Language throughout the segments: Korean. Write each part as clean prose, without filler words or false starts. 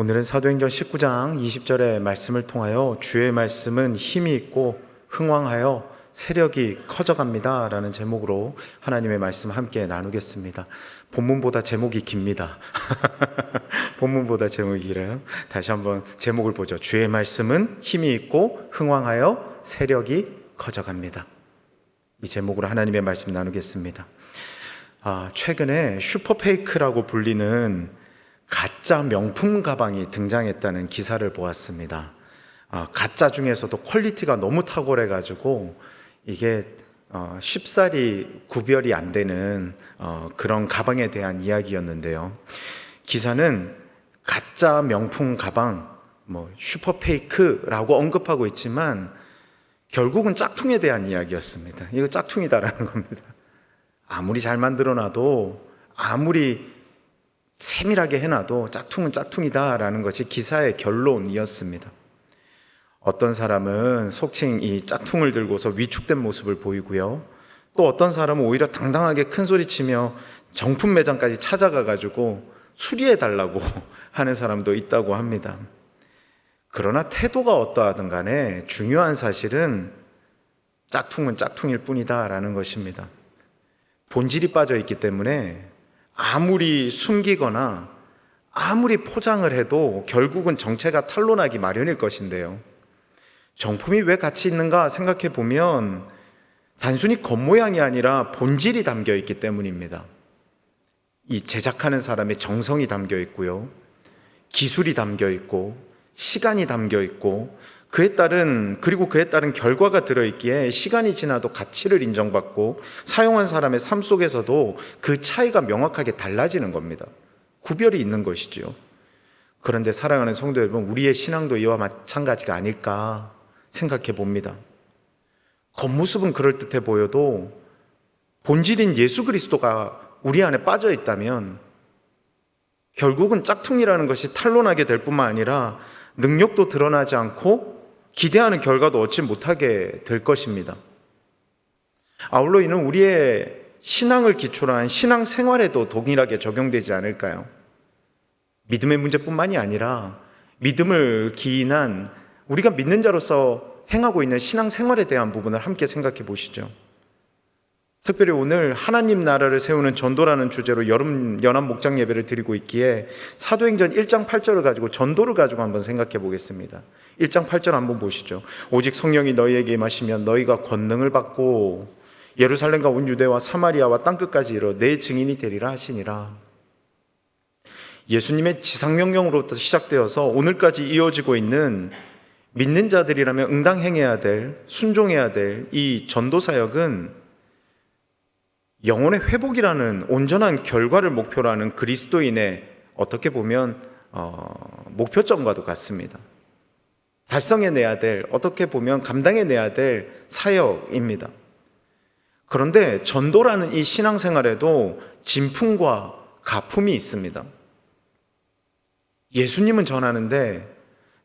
오늘은 사도행전 19장 20절의 말씀을 통하여 주의 말씀은 힘이 있고 흥왕하여 세력이 커져갑니다 라는 제목으로 하나님의 말씀 함께 나누겠습니다. 본문보다 제목이 깁니다. 본문보다 제목이 길어요. 다시 한번 제목을 보죠. 주의 말씀은 힘이 있고 흥왕하여 세력이 커져갑니다. 이 제목으로 하나님의 말씀 나누겠습니다. 최근에 슈퍼페이크라고 불리는 가짜 명품 가방이 등장했다는 기사를 보았습니다. 가짜 중에서도 퀄리티가 너무 탁월해가지고 이게 쉽사리 구별이 안 되는 그런 가방에 대한 이야기였는데요. 기사는 가짜 명품 가방, 슈퍼페이크라고 언급하고 있지만 결국은 짝퉁에 대한 이야기였습니다. 이거 짝퉁이다라는 겁니다. 아무리 잘 만들어놔도, 아무리 세밀하게 해놔도 짝퉁은 짝퉁이다라는 것이 기사의 결론이었습니다. 어떤 사람은 속칭 이 짝퉁을 들고서 위축된 모습을 보이고요. 또 어떤 사람은 오히려 당당하게 큰 소리치며 정품 매장까지 찾아가가지고 수리해달라고 하는 사람도 있다고 합니다. 그러나 태도가 어떠하든 간에 중요한 사실은 짝퉁은 짝퉁일 뿐이다라는 것입니다. 본질이 빠져 있기 때문에 아무리 숨기거나 아무리 포장을 해도 결국은 정체가 탄로나기 마련일 것인데요. 정품이 왜 가치 있는가 생각해 보면 단순히 겉모양이 아니라 본질이 담겨 있기 때문입니다. 이 제작하는 사람의 정성이 담겨 있고요, 기술이 담겨 있고, 시간이 담겨 있고, 그에 따른 결과가 들어있기에 시간이 지나도 가치를 인정받고 사용한 사람의 삶 속에서도 그 차이가 명확하게 달라지는 겁니다. 구별이 있는 것이죠. 그런데 사랑하는 성도 여러분, 우리의 신앙도 이와 마찬가지가 아닐까 생각해 봅니다. 겉모습은 그럴듯해 보여도 본질인 예수 그리스도가 우리 안에 빠져 있다면 결국은 짝퉁이라는 것이 탄로나게 될 뿐만 아니라 능력도 드러나지 않고 기대하는 결과도 얻지 못하게 될 것입니다. 아울러 이는 우리의 신앙을 기초로 한 신앙 생활에도 동일하게 적용되지 않을까요? 믿음의 문제뿐만이 아니라 믿음을 기인한 우리가 믿는 자로서 행하고 있는 신앙 생활에 대한 부분을 함께 생각해 보시죠. 특별히 오늘 하나님 나라를 세우는 전도라는 주제로 여름 연합 목장 예배를 드리고 있기에 사도행전 1장 8절을 가지고 전도를 가지고 한번 생각해 보겠습니다. 1장 8절 한번 보시죠. 오직 성령이 너희에게 임하시면 너희가 권능을 받고 예루살렘과 온 유대와 사마리아와 땅끝까지 이르러 내 증인이 되리라 하시니라. 예수님의 지상명령으로부터 시작되어서 오늘까지 이어지고 있는 믿는 자들이라면 응당행해야 될, 순종해야 될 이 전도사역은 영혼의 회복이라는 온전한 결과를 목표로 하는 그리스도인의 어떻게 보면 목표점과도 같습니다. 달성해내야 될, 어떻게 보면 감당해내야 될 사역입니다. 그런데 전도라는 이 신앙생활에도 진품과 가품이 있습니다. 예수님은 전하는데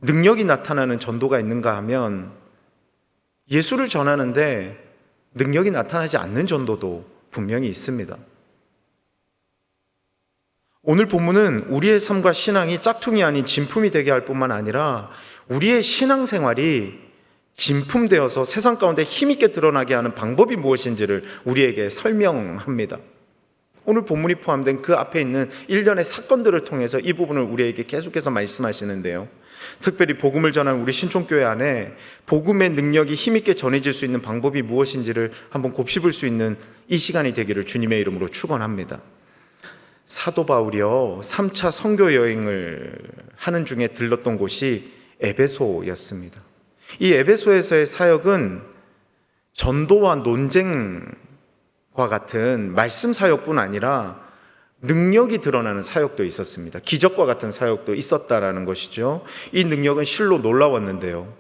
능력이 나타나는 전도가 있는가 하면 예수를 전하는데 능력이 나타나지 않는 전도도 분명히 있습니다. 오늘 본문은 우리의 삶과 신앙이 짝퉁이 아닌 진품이 되게 할 뿐만 아니라 우리의 신앙생활이 진품되어서 세상 가운데 힘있게 드러나게 하는 방법이 무엇인지를 우리에게 설명합니다. 오늘 본문이 포함된 그 앞에 있는 일련의 사건들을 통해서 이 부분을 우리에게 계속해서 말씀하시는데요. 특별히 복음을 전한 우리 신촌교회 안에 복음의 능력이 힘있게 전해질 수 있는 방법이 무엇인지를 한번 곱씹을 수 있는 이 시간이 되기를 주님의 이름으로 축원합니다. 사도 바울이요 3차 선교 여행을 하는 중에 들렀던 곳이 에베소였습니다. 이 에베소에서의 사역은 전도와 논쟁과 같은 말씀 사역뿐 아니라 능력이 드러나는 사역도 있었습니다. 기적과 같은 사역도 있었다라는 것이죠. 이 능력은 실로 놀라웠는데요.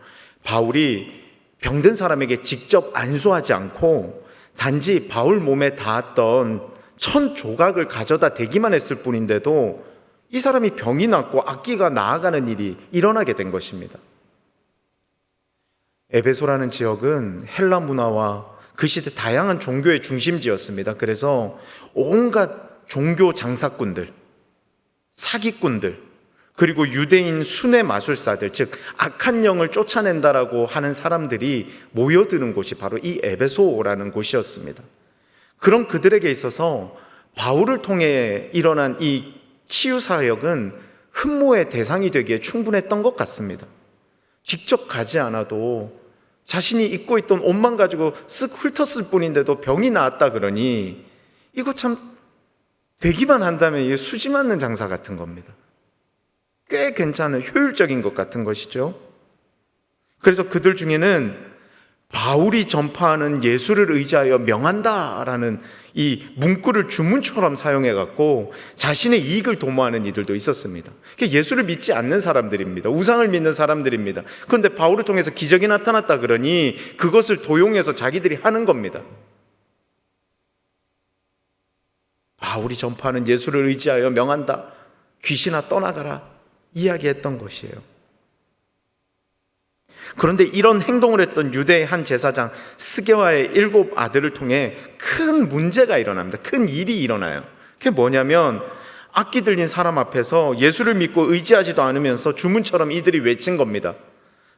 바울이 병든 사람에게 직접 안수하지 않고 단지 바울 몸에 닿았던 천 조각을 가져다 대기만 했을 뿐인데도 이 사람이 병이 낫고 악기가 나아가는 일이 일어나게 된 것입니다. 에베소라는 지역은 헬라 문화와 그 시대 다양한 종교의 중심지였습니다. 그래서 온갖 종교 장사꾼들, 사기꾼들, 그리고 유대인 순회 마술사들, 즉 악한 영을 쫓아낸다라고 하는 사람들이 모여드는 곳이 바로 이 에베소라는 곳이었습니다. 그런 그들에게 있어서 바울을 통해 일어난 이 치유 사역은 흠모의 대상이 되기에 충분했던 것 같습니다. 직접 가지 않아도 자신이 입고 있던 옷만 가지고 쓱 훑었을 뿐인데도 병이 나았다 그러니 이거 참 되기만 한다면 이게 수지 맞는 장사 같은 겁니다. 꽤 괜찮은 효율적인 것 같은 것이죠. 그래서 그들 중에는 바울이 전파하는 예수를 의지하여 명한다라는 이 문구를 주문처럼 사용해갖고 자신의 이익을 도모하는 이들도 있었습니다. 예수를 믿지 않는 사람들입니다. 우상을 믿는 사람들입니다. 그런데 바울을 통해서 기적이 나타났다 그러니 그것을 도용해서 자기들이 하는 겁니다. 바울이 전파하는 예수를 의지하여 명한다, 귀신아 떠나가라 이야기했던 것이에요. 그런데 이런 행동을 했던 유대의 한 제사장 스게와의 7 아들을 통해 큰 문제가 일어납니다. 큰 일이 일어나요. 그게 뭐냐면 악기 들린 사람 앞에서 예수를 믿고 의지하지도 않으면서 주문처럼 이들이 외친 겁니다.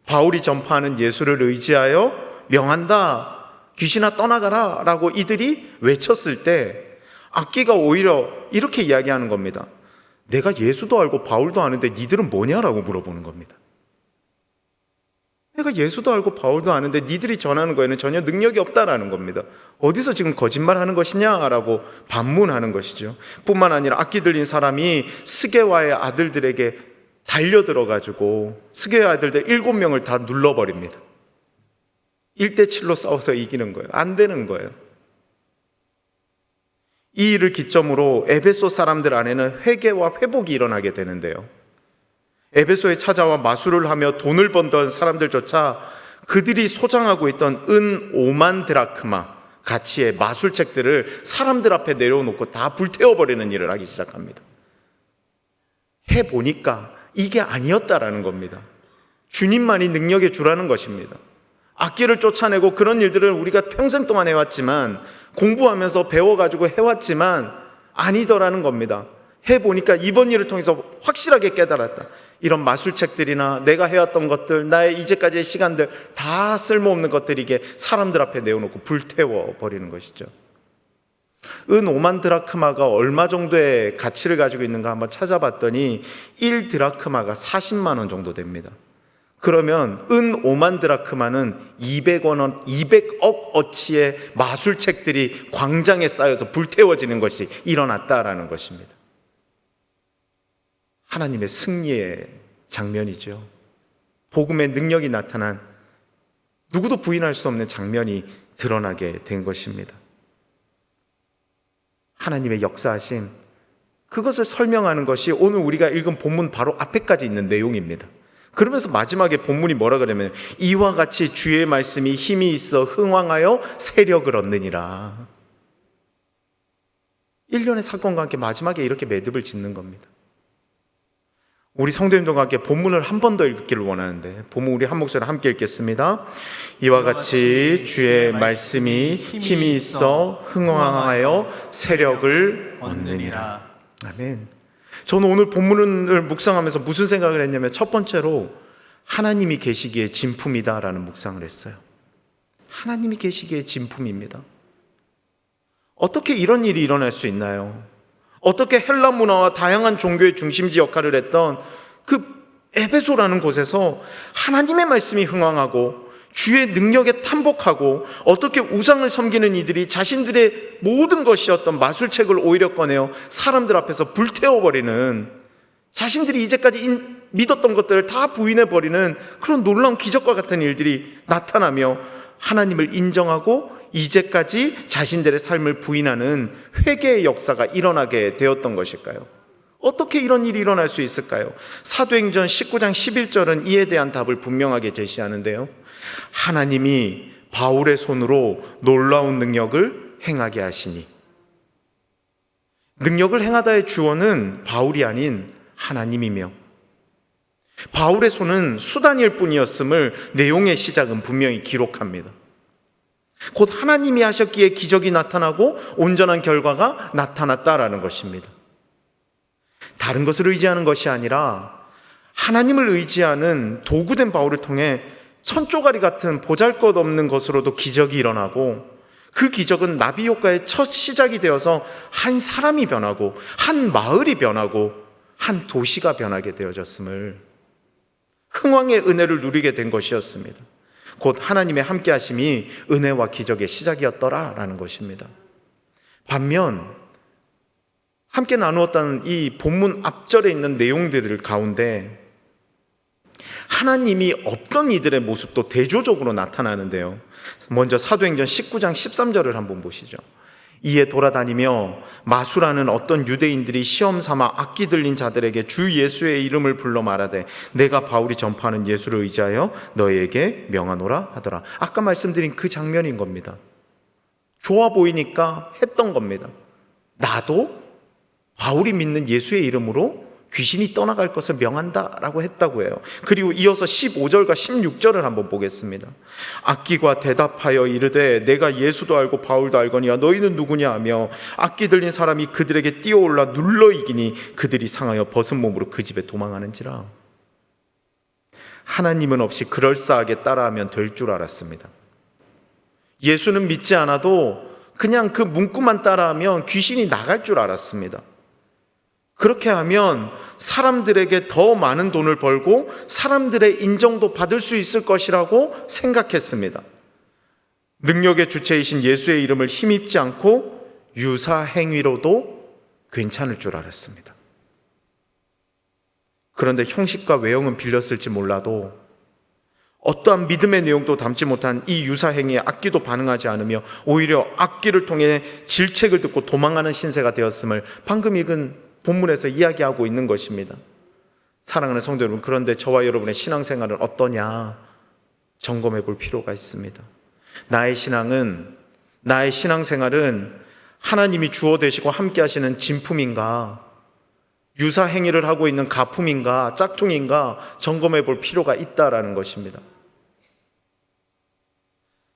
바울이 전파하는 예수를 의지하여 명한다, 귀신아 떠나가라 라고 이들이 외쳤을 때 악기가 오히려 이렇게 이야기하는 겁니다. 내가 예수도 알고 바울도 아는데 니들은 뭐냐라고 물어보는 겁니다. 내가 예수도 알고 바울도 아는데 니들이 전하는 거에는 전혀 능력이 없다라는 겁니다. 어디서 지금 거짓말하는 것이냐라고 반문하는 것이죠. 뿐만 아니라 악기 들린 사람이 스게와의 아들들에게 달려들어가지고 스게와 아들들 7명을 다 눌러버립니다. 1대7로 싸워서 이기는 거예요. 안 되는 거예요. 이 일을 기점으로 에베소 사람들 안에는 회개와 회복이 일어나게 되는데요. 에베소에 찾아와 마술을 하며 돈을 번던 사람들조차 그들이 소장하고 있던 은 5만 드라크마 가치의 마술책들을 사람들 앞에 내려놓고 다 불태워버리는 일을 하기 시작합니다. 해보니까 이게 아니었다라는 겁니다. 주님만이 능력의 주라는 것입니다. 악기를 쫓아내고 그런 일들을 우리가 평생 동안 해왔지만, 공부하면서 배워가지고 해왔지만 아니더라는 겁니다. 해보니까 이번 일을 통해서 확실하게 깨달았다. 이런 마술책들이나 내가 해왔던 것들, 나의 이제까지의 시간들 다 쓸모없는 것들이게 사람들 앞에 내어놓고 불태워버리는 것이죠. 은 5만 드라크마가 얼마 정도의 가치를 가지고 있는가 한번 찾아봤더니 1 드라크마가 40만 원 정도 됩니다. 그러면 은 5만 드라크마는 200억 어치의 마술책들이 광장에 쌓여서 불태워지는 것이 일어났다라는 것입니다. 하나님의 승리의 장면이죠. 복음의 능력이 나타난, 누구도 부인할 수 없는 장면이 드러나게 된 것입니다. 하나님의 역사하심, 그것을 설명하는 것이 오늘 우리가 읽은 본문 바로 앞에까지 있는 내용입니다. 그러면서 마지막에 본문이 뭐라 그러면 이와 같이 주의 말씀이 힘이 있어 흥왕하여 세력을 얻느니라. 일련의 사건과 함께 마지막에 이렇게 매듭을 짓는 겁니다. 우리 성도님들과 함께 본문을 한 번 더 읽기를 원하는데, 본문 우리 한 목소리로 함께 읽겠습니다. 이와 같이 주의 말씀이 힘이 있어 흥왕하여 세력을 얻느니라. 아멘. 저는 오늘 본문을 묵상하면서 무슨 생각을 했냐면, 첫 번째로 하나님이 계시기에 진품이다라는 묵상을 했어요. 하나님이 계시기에 진품입니다. 어떻게 이런 일이 일어날 수 있나요? 어떻게 헬라 문화와 다양한 종교의 중심지 역할을 했던 그 에베소라는 곳에서 하나님의 말씀이 흥왕하고 주의 능력에 탐복하고, 어떻게 우상을 섬기는 이들이 자신들의 모든 것이었던 마술책을 오히려 꺼내어 사람들 앞에서 불태워버리는, 자신들이 이제까지 믿었던 것들을 다 부인해버리는 그런 놀라운 기적과 같은 일들이 나타나며 하나님을 인정하고 이제까지 자신들의 삶을 부인하는 회개의 역사가 일어나게 되었던 것일까요? 어떻게 이런 일이 일어날 수 있을까요? 사도행전 19장 11절은 이에 대한 답을 분명하게 제시하는데요. 하나님이 바울의 손으로 놀라운 능력을 행하게 하시니. 능력을 행하다의 주어는 바울이 아닌 하나님이며, 바울의 손은 수단일 뿐이었음을 내용의 시작은 분명히 기록합니다. 곧 하나님이 하셨기에 기적이 나타나고 온전한 결과가 나타났다라는 것입니다. 다른 것을 의지하는 것이 아니라 하나님을 의지하는 도구된 바울을 통해 천조가리 같은 보잘것없는 것으로도 기적이 일어나고, 그 기적은 나비 효과의 첫 시작이 되어서 한 사람이 변하고, 한 마을이 변하고, 한 도시가 변하게 되어졌음을, 흥왕의 은혜를 누리게 된 것이었습니다. 곧 하나님의 함께하심이 은혜와 기적의 시작이었더라라는 것입니다. 반면 함께 나누었다는 이 본문 앞절에 있는 내용들 가운데 하나님이 없던 이들의 모습도 대조적으로 나타나는데요. 먼저 사도행전 19장 13절을 한번 보시죠. 이에 돌아다니며 마수라는 어떤 유대인들이 시험 삼아 악기 들린 자들에게 주 예수의 이름을 불러 말하되 내가 바울이 전파하는 예수를 의지하여 너희에게 명하노라 하더라. 아까 말씀드린 그 장면인 겁니다. 좋아 보이니까 했던 겁니다. 나도 바울이 믿는 예수의 이름으로 귀신이 떠나갈 것을 명한다라고 했다고 해요. 그리고 이어서 15절과 16절을 한번 보겠습니다. 악기가 대답하여 이르되 내가 예수도 알고 바울도 알거니와 너희는 누구냐 하며 악기 들린 사람이 그들에게 뛰어올라 눌러 이기니 그들이 상하여 벗은 몸으로 그 집에 도망하는지라. 하나님은 없이 그럴싸하게 따라하면 될 줄 알았습니다. 예수는 믿지 않아도 그냥 그 문구만 따라하면 귀신이 나갈 줄 알았습니다. 그렇게 하면 사람들에게 더 많은 돈을 벌고 사람들의 인정도 받을 수 있을 것이라고 생각했습니다. 능력의 주체이신 예수의 이름을 힘입지 않고 유사 행위로도 괜찮을 줄 알았습니다. 그런데 형식과 외형은 빌렸을지 몰라도 어떠한 믿음의 내용도 담지 못한 이 유사 행위에 악기도 반응하지 않으며 오히려 악기를 통해 질책을 듣고 도망하는 신세가 되었음을 방금 읽은 본문에서 이야기하고 있는 것입니다. 사랑하는 성도 여러분, 그런데 저와 여러분의 신앙생활은 어떠냐 점검해 볼 필요가 있습니다. 나의 신앙생활은 하나님이 주어 되시고 함께 하시는 진품인가, 유사 행위를 하고 있는 가품인가, 짝퉁인가 점검해 볼 필요가 있다라는 것입니다.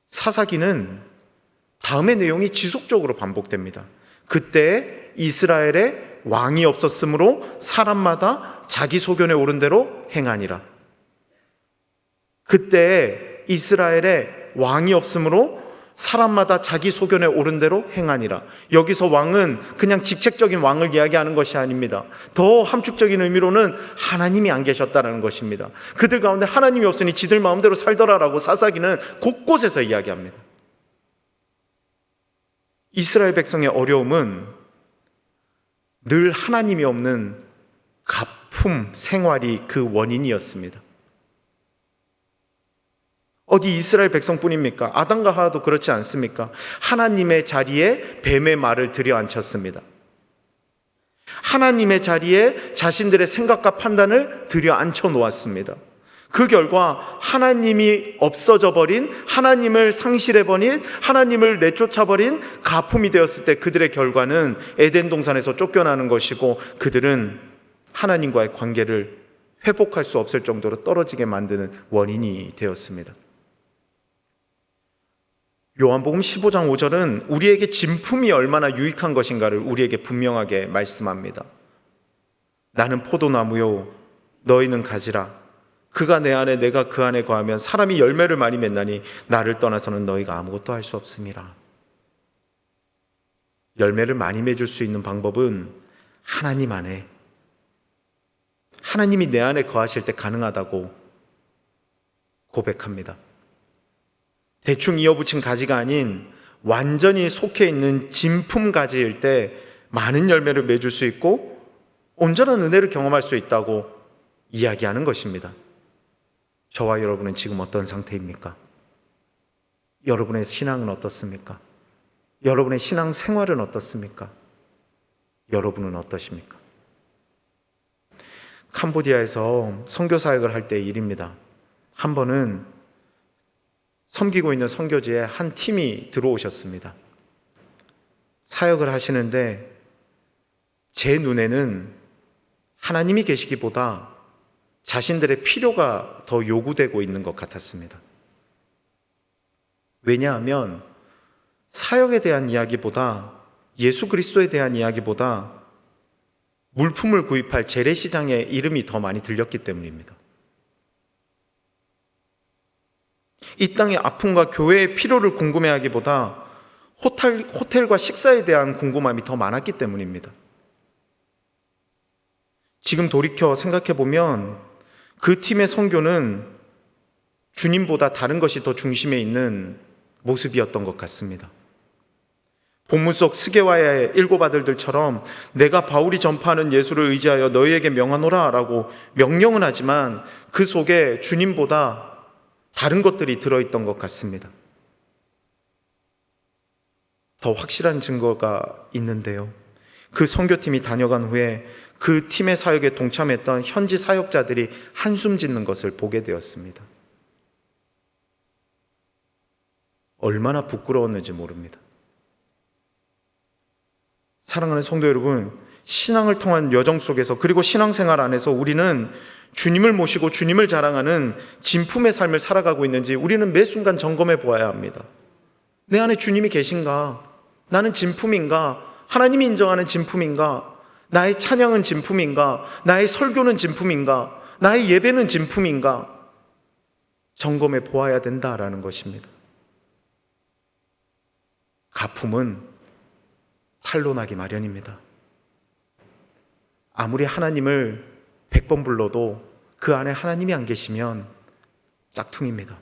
사사기는 다음의 내용이 지속적으로 반복됩니다. 그때 이스라엘의 왕이 없었으므로 사람마다 자기 소견에 오른 대로 행하니라. 그때 이스라엘에 왕이 없으므로 사람마다 자기 소견에 오른 대로 행하니라. 여기서 왕은 그냥 직책적인 왕을 이야기하는 것이 아닙니다. 더 함축적인 의미로는 하나님이 안 계셨다는 것입니다. 그들 가운데 하나님이 없으니 지들 마음대로 살더라라고 사사기는 곳곳에서 이야기합니다. 이스라엘 백성의 어려움은 늘 하나님이 없는 가품 생활이 그 원인이었습니다. 어디 이스라엘 백성뿐입니까? 아담과 하와도 그렇지 않습니까? 하나님의 자리에 뱀의 말을 들여앉혔습니다. 하나님의 자리에 자신들의 생각과 판단을 들여앉혀 놓았습니다. 그 결과 하나님이 없어져 버린, 하나님을 상실해버린, 하나님을 내쫓아버린 가품이 되었을 때 그들의 결과는 에덴 동산에서 쫓겨나는 것이고 그들은 하나님과의 관계를 회복할 수 없을 정도로 떨어지게 만드는 원인이 되었습니다. 요한복음 15장 5절은 우리에게 진품이 얼마나 유익한 것인가를 우리에게 분명하게 말씀합니다. 나는 포도나무요 너희는 가지라. 그가 내 안에 내가 그 안에 거하면 사람이 열매를 많이 맺나니 나를 떠나서는 너희가 아무것도 할 수 없음이라. 열매를 많이 맺을 수 있는 방법은 하나님 안에, 하나님이 내 안에 거하실 때 가능하다고 고백합니다. 대충 이어붙인 가지가 아닌 완전히 속해 있는 진품 가지일 때 많은 열매를 맺을 수 있고 온전한 은혜를 경험할 수 있다고 이야기하는 것입니다. 저와 여러분은 지금 어떤 상태입니까? 여러분의 신앙은 어떻습니까? 여러분의 신앙 생활은 어떻습니까? 여러분은 어떠십니까? 캄보디아에서 선교 사역을 할 때의 일입니다. 한 번은 섬기고 있는 선교지에 한 팀이 들어오셨습니다. 사역을 하시는데 제 눈에는 하나님이 계시기보다 자신들의 필요가 더 요구되고 있는 것 같았습니다. 왜냐하면 사역에 대한 이야기보다, 예수 그리스도에 대한 이야기보다 물품을 구입할 재래시장의 이름이 더 많이 들렸기 때문입니다. 이 땅의 아픔과 교회의 필요를 궁금해하기보다 호텔과 식사에 대한 궁금함이 더 많았기 때문입니다. 지금 돌이켜 생각해 보면 그 팀의 선교는 주님보다 다른 것이 더 중심에 있는 모습이었던 것 같습니다. 본문 속 스게와의 일곱 아들들처럼 내가 바울이 전파하는 예수를 의지하여 너희에게 명하노라 라고 명령은 하지만 그 속에 주님보다 다른 것들이 들어있던 것 같습니다. 더 확실한 증거가 있는데요. 그 선교팀이 다녀간 후에 그 팀의 사역에 동참했던 현지 사역자들이 한숨 짓는 것을 보게 되었습니다. 얼마나 부끄러웠는지 모릅니다. 사랑하는 성도 여러분, 신앙을 통한 여정 속에서 그리고 신앙생활 안에서 우리는 주님을 모시고 주님을 자랑하는 진품의 삶을 살아가고 있는지 우리는 매 순간 점검해 보아야 합니다. 내 안에 주님이 계신가? 나는 진품인가? 하나님이 인정하는 진품인가? 나의 찬양은 진품인가? 나의 설교는 진품인가? 나의 예배는 진품인가? 점검해 보아야 된다라는 것입니다. 가품은 탄로나기 마련입니다. 아무리 하나님을 100번 불러도 그 안에 하나님이 안 계시면 짝퉁입니다.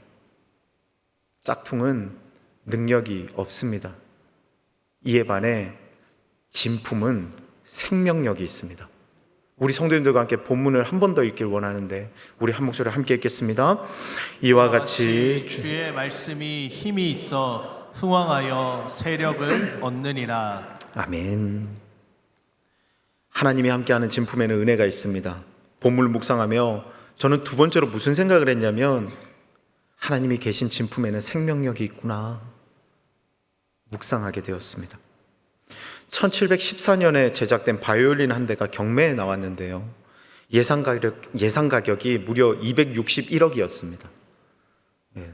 짝퉁은 능력이 없습니다. 이에 반해 진품은 생명력이 있습니다. 우리 성도님들과 함께 본문을 한 번 더 읽길 원하는데 우리 한 목소리 함께 읽겠습니다. 이와 같이 주의 말씀이 힘이 있어 흥왕하여 세력을 얻느니라. 아멘. 하나님이 함께하는 진품에는 은혜가 있습니다. 본문을 묵상하며 저는 두 번째로 무슨 생각을 했냐면 하나님이 계신 진품에는 생명력이 있구나 묵상하게 되었습니다. 1714년에 제작된 바이올린 한 대가 경매에 나왔는데요. 예상 가격이 무려 261억이었습니다.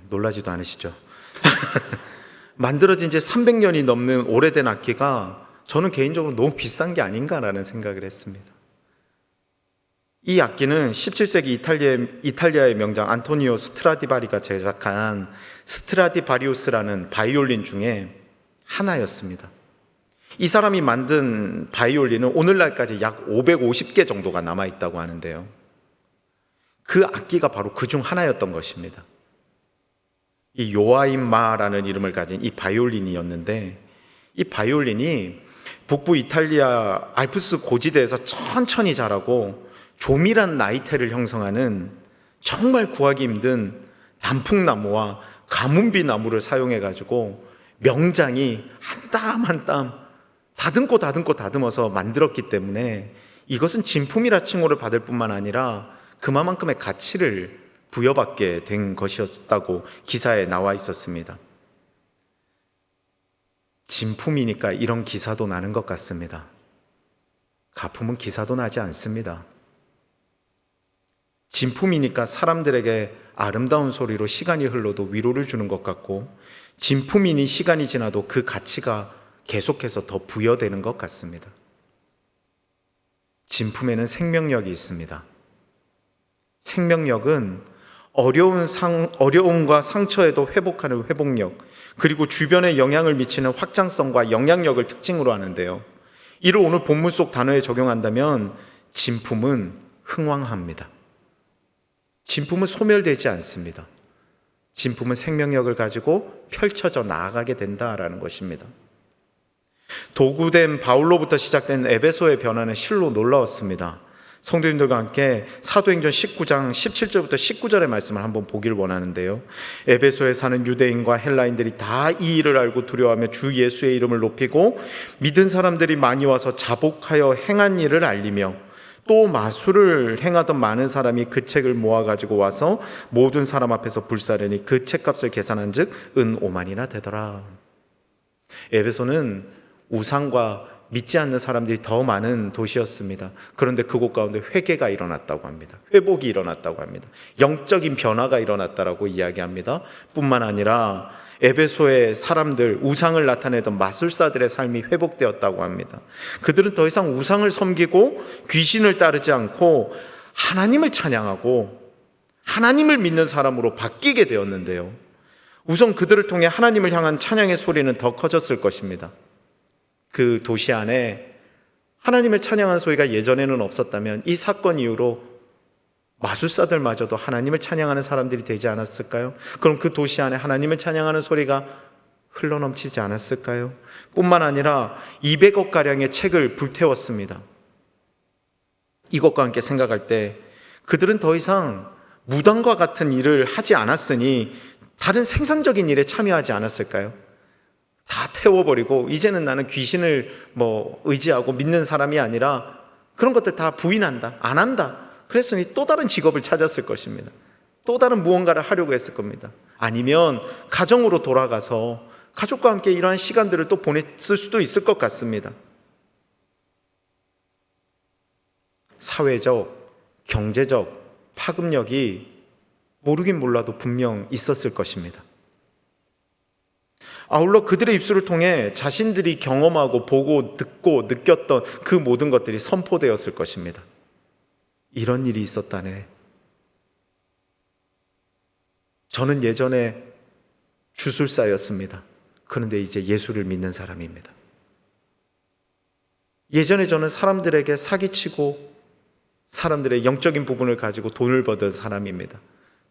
놀라지도 않으시죠? 만들어진 지 300년이 넘는 오래된 악기가 저는 개인적으로 너무 비싼 게 아닌가라는 생각을 했습니다. 이 악기는 17세기 이탈리아의 명장 안토니오 스트라디바리가 제작한 스트라디바리우스라는 바이올린 중에 하나였습니다. 이 사람이 만든 바이올린은 오늘날까지 약 550개 정도가 남아있다고 하는데요. 그 악기가 바로 그 중 하나였던 것입니다. 이 요아임마라는 이름을 가진 이 바이올린이었는데 이 바이올린이 북부 이탈리아 알프스 고지대에서 천천히 자라고 조밀한 나이테를 형성하는 정말 구하기 힘든 단풍나무와 가문비 나무를 사용해가지고 명장이 한 땀 한 땀 다듬어서 만들었기 때문에 이것은 진품이라 칭호를 받을 뿐만 아니라 그만큼의 가치를 부여받게 된 것이었다고 기사에 나와 있었습니다. 진품이니까 이런 기사도 나는 것 같습니다. 가품은 기사도 나지 않습니다. 진품이니까 사람들에게 아름다운 소리로 시간이 흘러도 위로를 주는 것 같고 진품이니 시간이 지나도 그 가치가 계속해서 더 부여되는 것 같습니다. 진품에는 생명력이 있습니다. 생명력은 어려움과 상처에도 회복하는 회복력, 그리고 주변에 영향을 미치는 확장성과 영향력을 특징으로 하는데요. 이를 오늘 본문 속 단어에 적용한다면 진품은 흥왕합니다. 진품은 소멸되지 않습니다. 진품은 생명력을 가지고 펼쳐져 나아가게 된다라는 것입니다. 도구된 바울로부터 시작된 에베소의 변화는 실로 놀라웠습니다. 성도님들과 함께 사도행전 19장 17절부터 19절의 말씀을 한번 보길 원하는데요. 에베소에 사는 유대인과 헬라인들이 다 이 일을 알고 두려워하며 주 예수의 이름을 높이고 믿은 사람들이 많이 와서 자복하여 행한 일을 알리며 또 마술을 행하던 많은 사람이 그 책을 모아가지고 와서 모든 사람 앞에서 불사르니 그 책값을 계산한 즉 은 5만이나 되더라. 에베소는 우상과 믿지 않는 사람들이 더 많은 도시였습니다. 그런데 그곳 가운데 회개가 일어났다고 합니다. 회복이 일어났다고 합니다. 영적인 변화가 일어났다라고 이야기합니다. 뿐만 아니라 에베소의 사람들, 우상을 나타내던 마술사들의 삶이 회복되었다고 합니다. 그들은 더 이상 우상을 섬기고 귀신을 따르지 않고 하나님을 찬양하고 하나님을 믿는 사람으로 바뀌게 되었는데요. 우선 그들을 통해 하나님을 향한 찬양의 소리는 더 커졌을 것입니다. 그 도시 안에 하나님을 찬양하는 소리가 예전에는 없었다면 이 사건 이후로 마술사들마저도 하나님을 찬양하는 사람들이 되지 않았을까요? 그럼 그 도시 안에 하나님을 찬양하는 소리가 흘러넘치지 않았을까요? 뿐만 아니라 200억가량의 책을 불태웠습니다. 이것과 함께 생각할 때 그들은 더 이상 무당과 같은 일을 하지 않았으니 다른 생산적인 일에 참여하지 않았을까요? 다 태워버리고 이제는 나는 귀신을 의지하고 믿는 사람이 아니라 그런 것들 다 부인한다, 안 한다. 그랬으니 또 다른 직업을 찾았을 것입니다. 또 다른 무언가를 하려고 했을 겁니다. 아니면 가정으로 돌아가서 가족과 함께 이러한 시간들을 또 보냈을 수도 있을 것 같습니다. 사회적, 경제적 파급력이 모르긴 몰라도 분명 있었을 것입니다. 아울러 그들의 입술을 통해 자신들이 경험하고 보고 듣고 느꼈던 그 모든 것들이 선포되었을 것입니다. 이런 일이 있었다네. 저는 예전에 주술사였습니다. 그런데 이제 예수를 믿는 사람입니다. 예전에 저는 사람들에게 사기치고 사람들의 영적인 부분을 가지고 돈을 버던 사람입니다.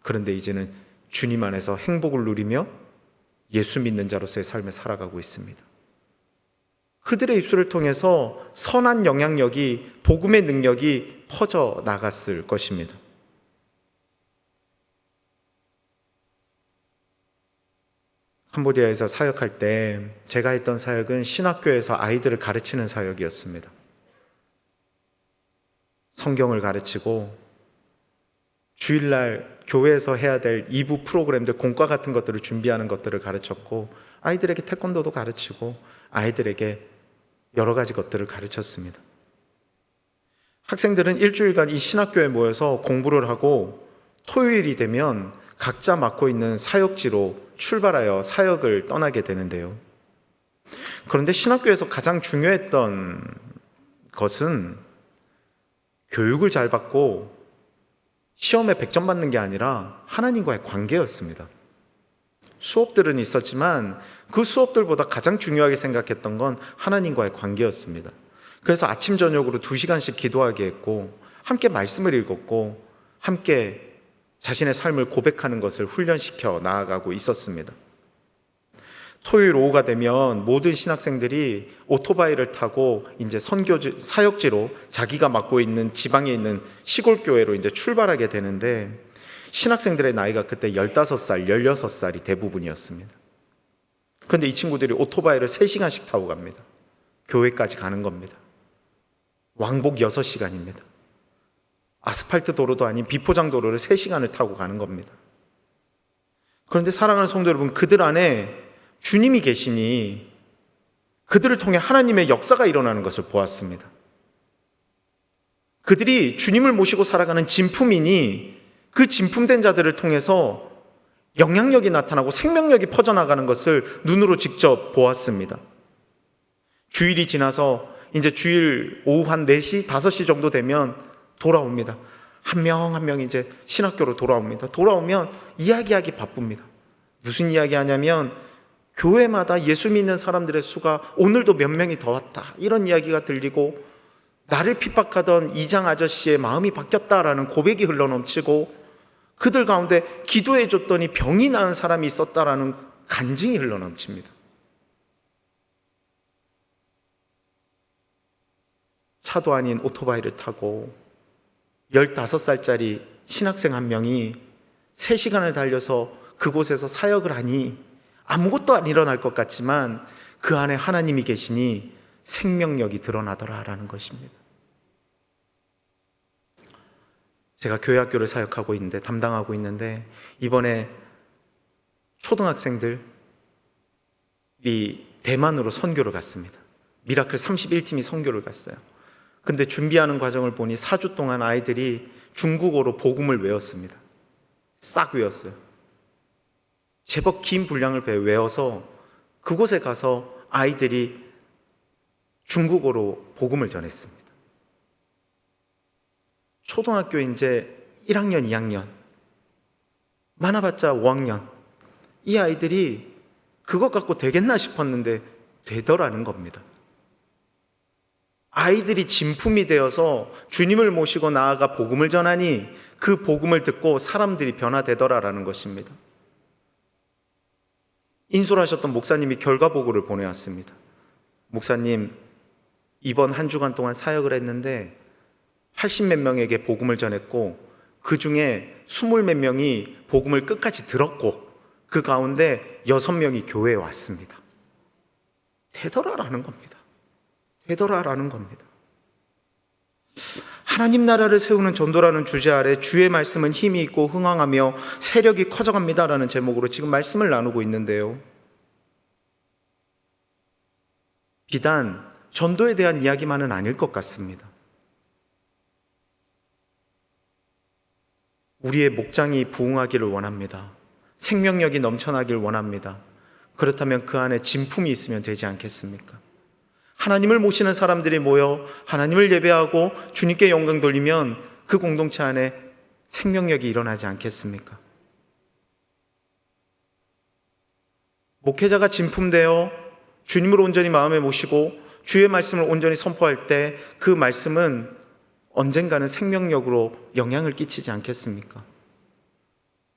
그런데 이제는 주님 안에서 행복을 누리며 예수 믿는 자로서의 삶을 살아가고 있습니다. 그들의 입술을 통해서 선한 영향력이, 복음의 능력이 퍼져 나갔을 것입니다. 캄보디아에서 사역할 때 제가 했던 사역은 신학교에서 아이들을 가르치는 사역이었습니다. 성경을 가르치고 주일날 교회에서 해야 될 2부 프로그램들, 공과 같은 것들을 준비하는 것들을 가르쳤고 아이들에게 태권도도 가르치고 아이들에게 여러 가지 것들을 가르쳤습니다. 학생들은 일주일간 이 신학교에 모여서 공부를 하고 토요일이 되면 각자 맡고 있는 사역지로 출발하여 사역을 떠나게 되는데요. 그런데 신학교에서 가장 중요했던 것은 교육을 잘 받고 시험에 100점 받는 게 아니라 하나님과의 관계였습니다. 수업들은 있었지만 그 수업들보다 가장 중요하게 생각했던 건 하나님과의 관계였습니다. 그래서 아침 저녁으로 2시간씩 기도하게 했고 함께 말씀을 읽었고 함께 자신의 삶을 고백하는 것을 훈련시켜 나아가고 있었습니다. 토요일 오후가 되면 모든 신학생들이 오토바이를 타고 이제 사역지로 자기가 맡고 있는 지방에 있는 시골 교회로 이제 출발하게 되는데 신학생들의 나이가 그때 15살, 16살이 대부분이었습니다. 그런데 이 친구들이 오토바이를 3시간씩 타고 갑니다. 교회까지 가는 겁니다. 왕복 6시간입니다. 아스팔트 도로도 아닌 비포장 도로를 3시간을 타고 가는 겁니다. 그런데 사랑하는 성도 여러분, 그들 안에 주님이 계시니 그들을 통해 하나님의 역사가 일어나는 것을 보았습니다. 그들이 주님을 모시고 살아가는 진품이니 그 진품된 자들을 통해서 영향력이 나타나고 생명력이 퍼져나가는 것을 눈으로 직접 보았습니다. 주일이 지나서 이제 주일 오후 한 4시, 5시 정도 되면 돌아옵니다. 한 명 한 명 이제 신학교로 돌아옵니다. 돌아오면 이야기하기 바쁩니다. 무슨 이야기 하냐면 교회마다 예수 믿는 사람들의 수가 오늘도 몇 명이 더 왔다, 이런 이야기가 들리고 나를 핍박하던 이장 아저씨의 마음이 바뀌었다라는 고백이 흘러넘치고 그들 가운데 기도해 줬더니 병이 나은 사람이 있었다라는 간증이 흘러넘칩니다. 차도 아닌 오토바이를 타고 15살짜리 신학생 한 명이 3시간을 달려서 그곳에서 사역을 하니 아무것도 안 일어날 것 같지만 그 안에 하나님이 계시니 생명력이 드러나더라라는 것입니다. 제가 교회학교를 사역하고 있는데, 담당하고 있는데 이번에 초등학생들이 대만으로 선교를 갔습니다. 미라클 31팀이 선교를 갔어요. 근데 준비하는 과정을 보니 4주 동안 아이들이 중국어로 복음을 외웠습니다. 싹 외웠어요. 제법 긴 분량을 외워서 그곳에 가서 아이들이 중국어로 복음을 전했습니다. 초등학교 이제 1학년, 2학년, 많아봤자 5학년, 이 아이들이 그것 갖고 되겠나 싶었는데 되더라는 겁니다. 아이들이 진품이 되어서 주님을 모시고 나아가 복음을 전하니 그 복음을 듣고 사람들이 변화되더라라는 것입니다. 인솔하셨던 목사님이 결과보고를 보내왔습니다. 목사님, 이번 한 주간 동안 사역을 했는데 80몇 명에게 복음을 전했고 그 중에 20몇 명이 복음을 끝까지 들었고 그 가운데 6명이 교회에 왔습니다. 되더라라는 겁니다. 되더라라는 겁니다. 하나님 나라를 세우는 전도라는 주제 아래 주의 말씀은 힘이 있고 흥왕하며 세력이 커져갑니다라는 제목으로 지금 말씀을 나누고 있는데요. 비단 전도에 대한 이야기만은 아닐 것 같습니다. 우리의 목장이 부흥하기를 원합니다. 생명력이 넘쳐나길 원합니다. 그렇다면 그 안에 진품이 있으면 되지 않겠습니까? 하나님을 모시는 사람들이 모여 하나님을 예배하고 주님께 영광 돌리면 그 공동체 안에 생명력이 일어나지 않겠습니까? 목회자가 진품되어 주님을 온전히 마음에 모시고 주의 말씀을 온전히 선포할 때 그 말씀은 언젠가는 생명력으로 영향을 끼치지 않겠습니까?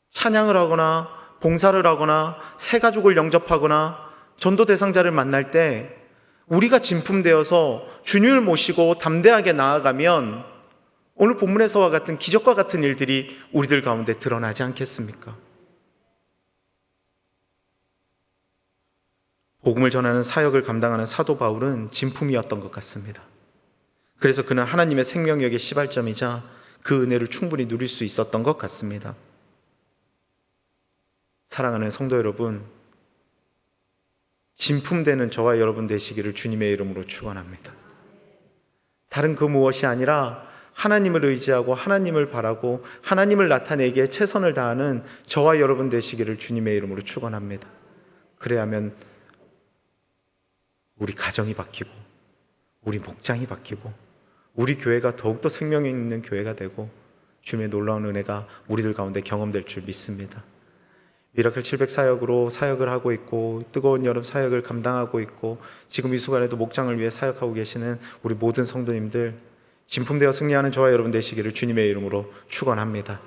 찬양을 하거나 봉사를 하거나 새 가족을 영접하거나 전도 대상자를 만날 때 우리가 진품되어서 주님을 모시고 담대하게 나아가면 오늘 본문에서와 같은 기적과 같은 일들이 우리들 가운데 드러나지 않겠습니까? 복음을 전하는 사역을 감당하는 사도 바울은 진품이었던 것 같습니다. 그래서 그는 하나님의 생명력의 시발점이자 그 은혜를 충분히 누릴 수 있었던 것 같습니다. 사랑하는 성도 여러분, 진품되는 저와 여러분 되시기를 주님의 이름으로 축원합니다. 다른 그 무엇이 아니라 하나님을 의지하고 하나님을 바라고 하나님을 나타내기에 최선을 다하는 저와 여러분 되시기를 주님의 이름으로 축원합니다. 그래야만 우리 가정이 바뀌고 우리 목장이 바뀌고 우리 교회가 더욱더 생명 있는 교회가 되고 주님의 놀라운 은혜가 우리들 가운데 경험될 줄 믿습니다. 미라클 700 사역으로 사역을 하고 있고 뜨거운 여름 사역을 감당하고 있고 지금 이 순간에도 목장을 위해 사역하고 계시는 우리 모든 성도님들 진품되어 승리하는 저와 여러분 되시기를 주님의 이름으로 축원합니다.